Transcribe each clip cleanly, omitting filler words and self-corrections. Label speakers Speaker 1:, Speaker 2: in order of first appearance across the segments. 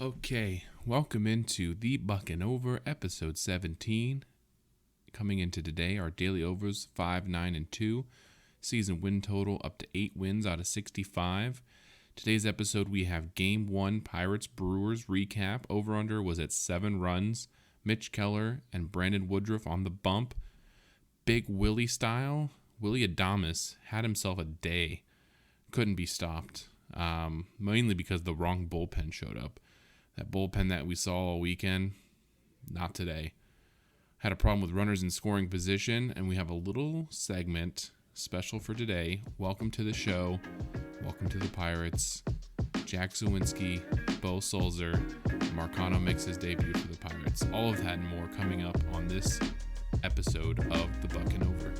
Speaker 1: Okay, welcome into the Bucn Over, episode 17. Coming into today, our daily overs 5, 9, and 2. Season win total up to 8 wins out of 65. Today's episode, we have Game 1 Pirates Brewers recap. Over-under was at 7 runs. Mitch Keller and Brandon Woodruff on the bump. Big Willy style. Willy Adames had himself a day. Couldn't be stopped. Mainly because the wrong bullpen showed up. That bullpen that we saw all weekend, not today. Had a problem with runners in scoring position, and we have a little segment special for today. Welcome to the show. Welcome to the Pirates. Jack Zawinski, Bo Sulzer, Marcano makes his debut for the Pirates. All of that and more coming up on this episode of the Bucn Over.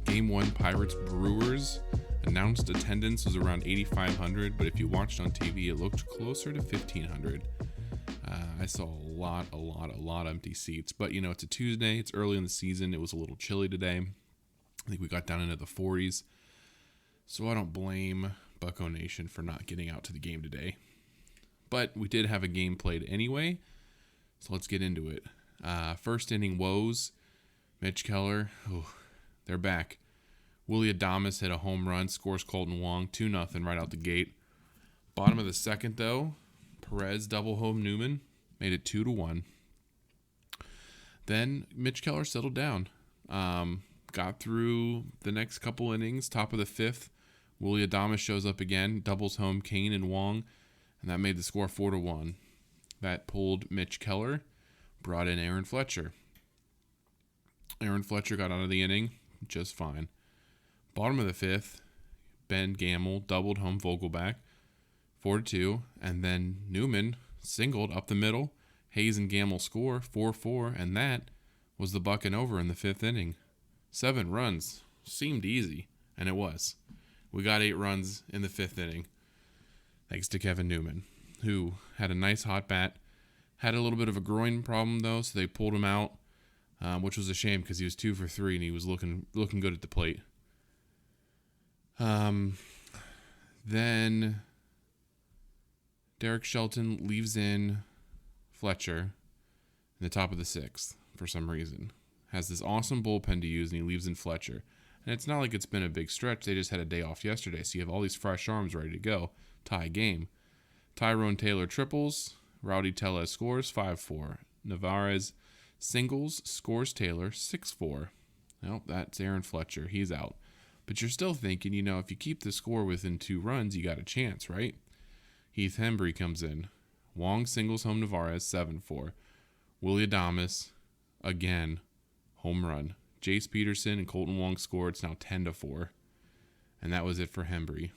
Speaker 1: Game 1 Pirates Brewers. Announced attendance was around 8,500, but if you watched on TV, it looked closer to 1,500. I saw a lot of empty seats. But, it's a Tuesday. It's early in the season. It was a little chilly today. I think we got down into the 40s. So I don't blame Bucko Nation for not getting out to the game today. But we did have a game played anyway. So let's get into it. First inning woes. Mitch Keller. They're back. Willy Adames hit a home run, scores Colton Wong, 2-0 right out the gate. Bottom of the second, though, Perez double home Newman, made it 2-1. Then Mitch Keller settled down. Got through the next couple innings. Top of the fifth, Willy Adames shows up again, doubles home Kane and Wong, and that made the score 4-1. That pulled Mitch Keller, brought in Aaron Fletcher. Aaron Fletcher got out of the inning just fine. Bottom of the fifth, Ben Gamel doubled home Vogelback, 4-2, and then Newman singled up the middle. Hayes and Gamel score 4-4, and that was the Bucn Over in the fifth inning. 7 runs seemed easy, and it was. We got 8 runs in the fifth inning, thanks to Kevin Newman, who had a nice hot bat. Had a little bit of a groin problem though, so they pulled him out. Which was a shame because he was 2 for 3 and he was looking good at the plate. Then Derek Shelton leaves in Fletcher in the top of the sixth for some reason. Has this awesome bullpen to use and he leaves in Fletcher. And it's not like it's been a big stretch. They just had a day off yesterday, so you have all these fresh arms ready to go. Tie game. Tyrone Taylor triples. Rowdy Tellez scores 5-4. Navarez singles, scores Taylor 6-4. Well, that's Aaron Fletcher. He's out. But you're still thinking, if you keep the score within 2 runs, you got a chance, right? Heath Hembry comes in. Wong singles home Navarez 7-4. Willy Adames, again, home run. Jace Peterson and Colton Wong scored. It's now 10-4. And that was it for Hembry.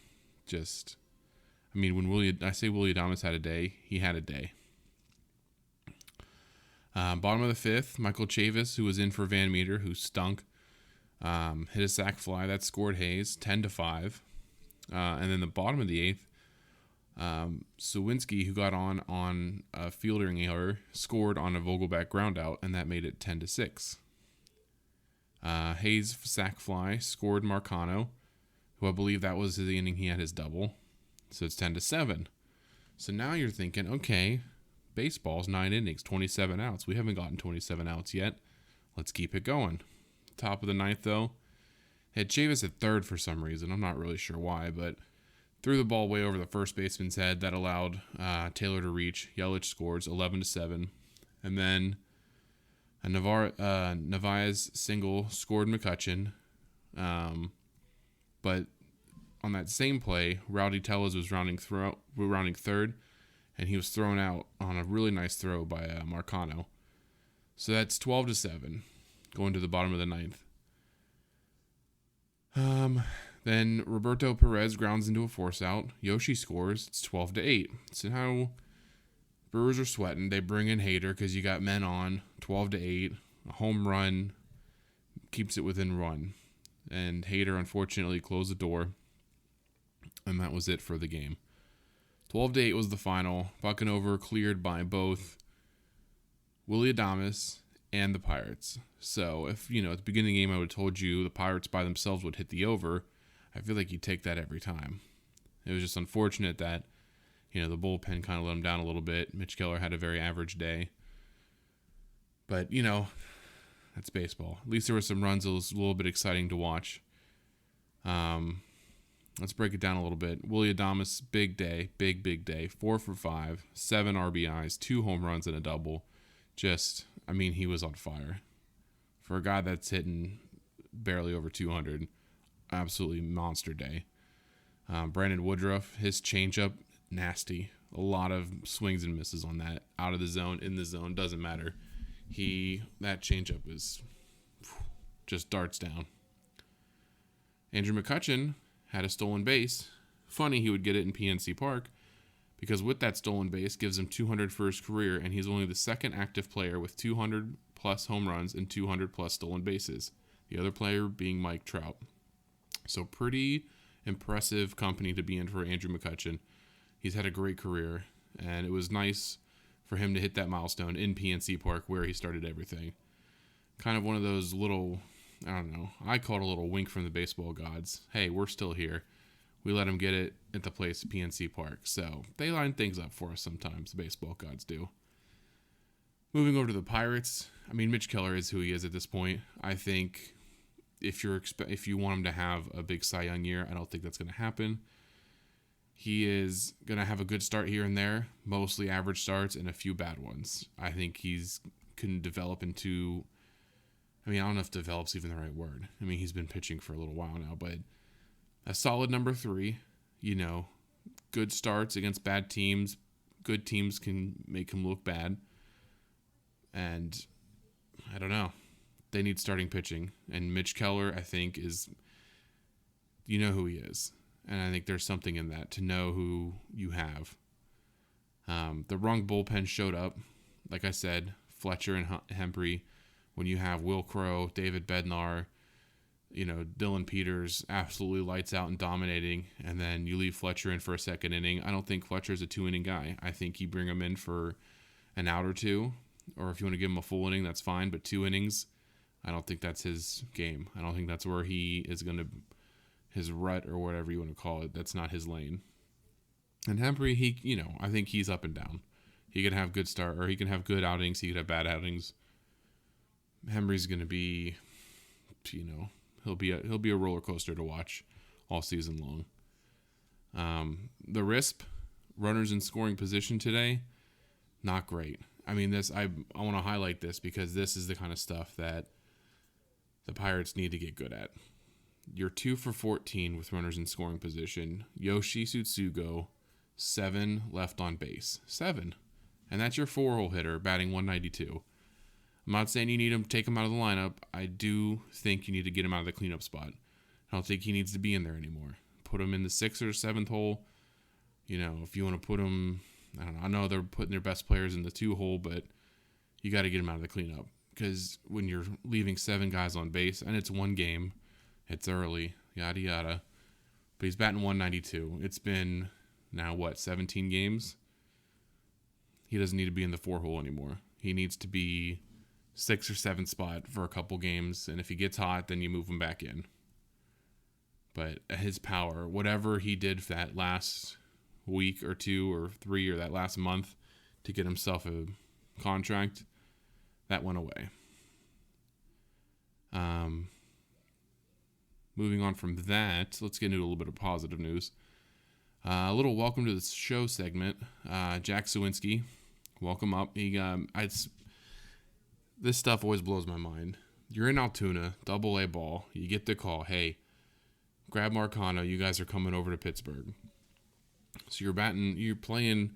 Speaker 1: When I say Willy Adames had a day, he had a day. Bottom of the fifth, Michael Chavis, who was in for Van Meter, who stunk, hit a sac fly. That scored Hayes, 10-5. And then the bottom of the eighth, Zawinski, who got on a fielding error, scored on a Vogelback groundout, and that made it 10-6. Hayes sac fly, scored Marcano, who I believe that was the inning he had his double. So it's 10-7. So now you're thinking, okay, baseball's 9 innings, 27 outs. We haven't gotten 27 outs yet. Let's keep it going. Top of the ninth, though, had Chavis at third for some reason. I'm not really sure why, but threw the ball way over the first baseman's head. That allowed Taylor to reach. Yelich scores 11-7. And then a Narvaez single scored McCutchen. But on that same play, Rowdy Tellez was rounding third, and he was thrown out on a really nice throw by Marcano. So that's 12-7, going to the bottom of the ninth. Then Roberto Perez grounds into a force out. Yoshi scores. It's 12-8. So now Brewers are sweating. They bring in Hader because you got men on 12-8. A home run keeps it within run. And Hader, unfortunately, closed the door. And that was it for the game. 12-8 was the final. Bucn over cleared by both Willy Adames and the Pirates. So if, at the beginning of the game I would have told you the Pirates by themselves would hit the over, I feel like you'd take that every time. It was just unfortunate that, the bullpen kind of let him down a little bit. Mitch Keller had a very average day. But, that's baseball. At least there were some runs. It was a little bit exciting to watch. Let's break it down a little bit. Willy Adames, big day, big day. 4 for 5, 7 RBIs, 2 home runs and a double. He was on fire. For a guy that's hitting barely over 200, absolutely monster day. Brandon Woodruff, his changeup, nasty. A lot of swings and misses on that. Out of the zone, in the zone, doesn't matter. That changeup is just darts down. Andrew McCutchen had a stolen base. Funny he would get it in PNC Park, because with that stolen base gives him 200 for his career, and he's only the second active player with 200 plus home runs and 200 plus stolen bases. The other player being Mike Trout. So pretty impressive company to be in for Andrew McCutchen. He's had a great career, and it was nice for him to hit that milestone in PNC Park where he started everything. Kind of one of those little, I call it a little wink from the baseball gods. Hey, we're still here. We let him get it at the place, PNC Park. So they line things up for us sometimes, the baseball gods do. Moving over to the Pirates, Mitch Keller is who he is at this point. I think if you want him to have a big Cy Young year, I don't think that's going to happen. He is going to have a good start here and there, mostly average starts and a few bad ones. I think can develop into, I don't know if develop's even the right word. He's been pitching for a little while now, but a solid number 3, good starts against bad teams. Good teams can make him look bad. And I don't know. They need starting pitching. And Mitch Keller, I think, is, who he is. And I think there's something in that to know who you have. The wrong bullpen showed up. Like I said, Fletcher and Hembree. When you have Will Crow, David Bednar, Dylan Peters absolutely lights out and dominating, and then you leave Fletcher in for a second inning. I don't think Fletcher's a 2-inning guy. I think you bring him in for an out or two, or if you want to give him a full inning, that's fine, but 2 innings, I don't think that's his game. I don't think that's where he is going to, his rut or whatever you want to call it, that's not his lane. And Hembree, I think he's up and down. He can have good start, or he can have good outings, he could have bad outings. Hembree's going to be, he'll be a roller coaster to watch all season long. The RISP, runners in scoring position today, not great. I want to highlight this because this is the kind of stuff that the Pirates need to get good at. You're 2 for 14 with runners in scoring position. Yoshi Tsutsugo, 7 left on base. 7. And that's your 4-hole hitter batting 192. I'm not saying you need him to take him out of the lineup. I do think you need to get him out of the cleanup spot. I don't think he needs to be in there anymore. Put him in the 6th or 7th hole. If you want to put him, I don't know. I know they're putting their best players in the 2-hole, but you got to get him out of the cleanup. Because when you're leaving 7 guys on base, and it's one game, it's early, yada yada. But he's batting 192. It's been now, 17 games? He doesn't need to be in the 4-hole anymore. He needs to be 6th or 7th spot for a couple games, and if he gets hot, then you move him back in. But his power, whatever he did for that last week or 2 or 3 or that last month to get himself a contract, that went away. Moving on from that, let's get into a little bit of positive news. A little welcome to the show segment. Jack Sawinski, welcome up. This stuff always blows my mind. You're in Altoona, AA ball. You get the call, hey, grab Marcano. You guys are coming over to Pittsburgh. So you're playing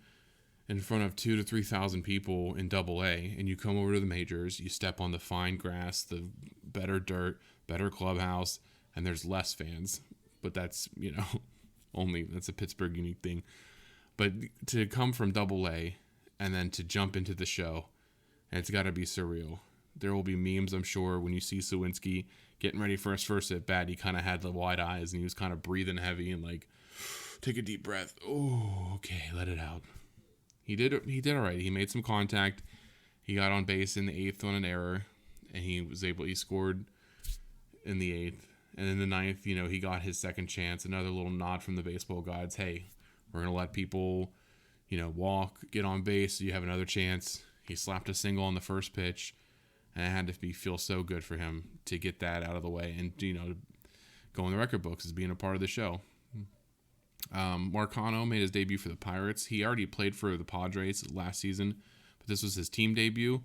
Speaker 1: in front of 2,000 to 3,000 people in AA, and you come over to the majors. You step on the fine grass, the better dirt, better clubhouse, and there's less fans. But that's, that's a Pittsburgh unique thing. But to come from AA and then to jump into the show. And it's got to be surreal. There will be memes, I'm sure, when you see Sawinski getting ready for his first at bat. He kind of had the wide eyes and he was kind of breathing heavy and like, take a deep breath. Oh, okay, let it out. He did all right. He made some contact. He got on base in the 8th on an error, and he scored in the 8th. And in the 9th, he got his second chance. Another little nod from the baseball gods. Hey, we're going to let people, walk, get on base, so you have another chance. He slapped a single on the first pitch, and it had to feel so good for him to get that out of the way and, go in the record books as being a part of the show. Marcano made his debut for the Pirates. He already played for the Padres last season, but this was his team debut.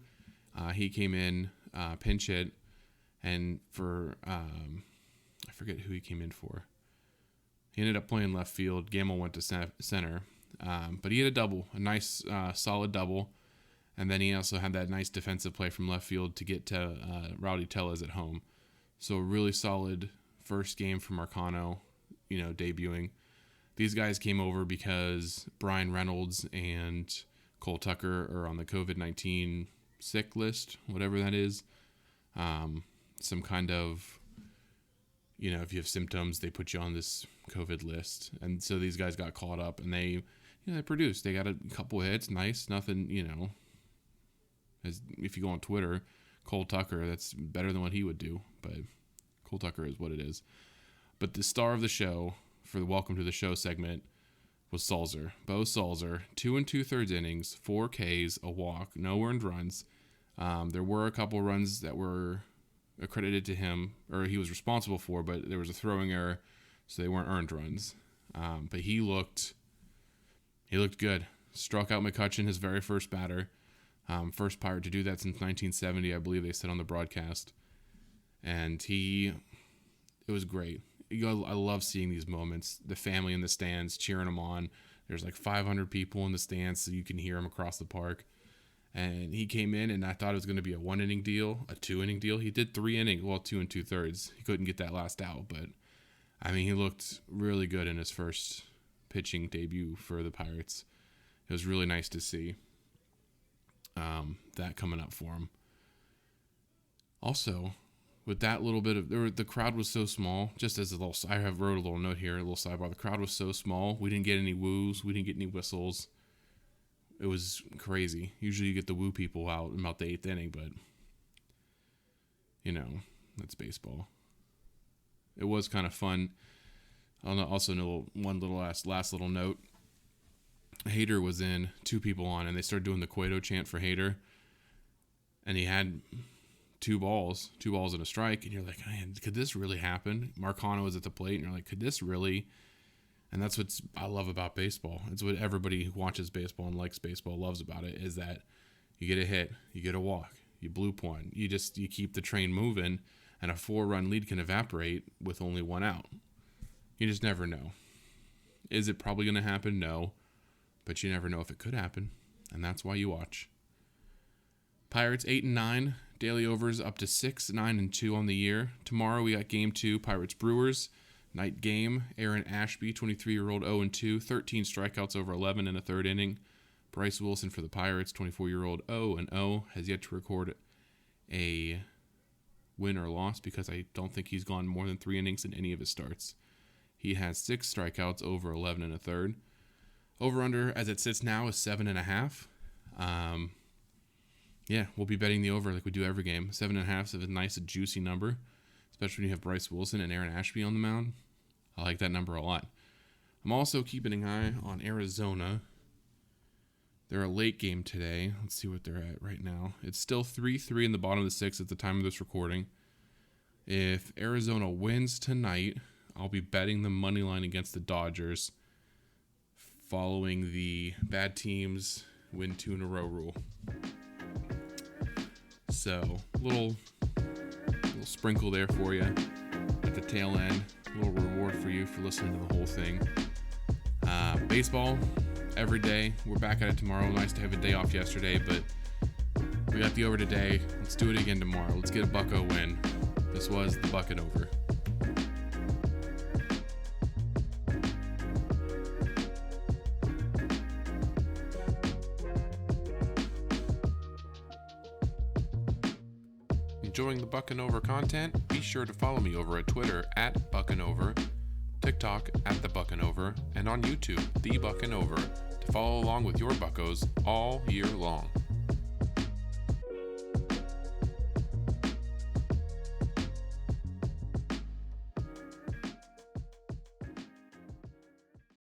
Speaker 1: He came in, pinch hit, and for, I forget who he came in for. He ended up playing left field. Gamble went to center, but he had a double, a nice, solid double, and then he also had that nice defensive play from left field to get to Rowdy Tellez at home. So a really solid first game for Marcano, debuting. These guys came over because Brian Reynolds and Cole Tucker are on the COVID-19 sick list, whatever that is. Some kind of, if you have symptoms, they put you on this COVID list. And so these guys got caught up and they produced. They got a couple hits, nice, nothing, as if you go on Twitter, Cole Tucker, that's better than what he would do. But Cole Tucker is what it is. But the star of the show, for the Welcome to the Show segment, was Sulzer. Bo Sulzer, 2 2/3 innings, 4 Ks, a walk, no earned runs. There were a couple runs that were accredited to him, or he was responsible for, but there was a throwing error, so they weren't earned runs. But he looked good. Struck out McCutchen, his very first batter. First Pirate to do that since 1970, I believe they said on the broadcast. And it was great. I love seeing these moments. The family in the stands cheering him on. There's like 500 people in the stands, so you can hear him across the park. And he came in, and I thought it was going to be a 1-inning deal, a 2-inning deal. He did 3 innings, 2 2/3. He couldn't get that last out, but he looked really good in his first pitching debut for the Pirates. It was really nice to see that coming up for him. Also, with that little bit of the crowd was so small. Just as I wrote a little note here, a little sidebar. The crowd was so small. We didn't get any woos. We didn't get any whistles. It was crazy. Usually you get the woo people out in about the 8th inning, but that's baseball. It was kind of fun. Also, one little last little note. Hader was in, 2 people on, and they started doing the Cueto chant for Hader, and he had 2 balls and a strike, and you're like, man, could this really happen? Marcano was at the plate, and you're like, could this really? And that's what I love about baseball. It's what everybody who watches baseball and likes baseball loves about it, is that you get a hit, you get a walk, you bloop one, you keep the train moving, and a 4-run lead can evaporate with only 1 out. You just never know. Is it probably going to happen? No. But you never know if it could happen, and that's why you watch. Pirates 8-9, daily overs up to 6, 9-2 on the year. Tomorrow we got Game 2, Pirates Brewers. Night game, Aaron Ashby, 23-year-old, 0-2, 13 strikeouts over 11 in a 3rd inning. Bryce Wilson for the Pirates, 24-year-old, 0-0, has yet to record a win or loss because I don't think he's gone more than 3 innings in any of his starts. He has 6 strikeouts over 11 and a 3rd. Over-under, as it sits now, is 7.5. We'll be betting the over like we do every game. 7.5 is a nice, juicy number, especially when you have Bryce Wilson and Aaron Ashby on the mound. I like that number a lot. I'm also keeping an eye on Arizona. They're a late game today. Let's see what they're at right now. It's still 3-3 in the bottom of the 6th at the time of this recording. If Arizona wins tonight, I'll be betting the money line against the Dodgers, following the bad teams win 2 in a row rule. So, little sprinkle there for you at the tail end. A little reward for you for listening to the whole thing. Baseball, every day. We're back at it tomorrow. Nice to have a day off yesterday, but we got the over today. Let's do it again tomorrow. Let's get a Bucko win. This was the Bucn Over. Enjoying the Bucn Over content? Be sure to follow me over at Twitter at Bucn Over, TikTok at the Bucn Over, and on YouTube, the Bucn Over, to follow along with your buckos all year long.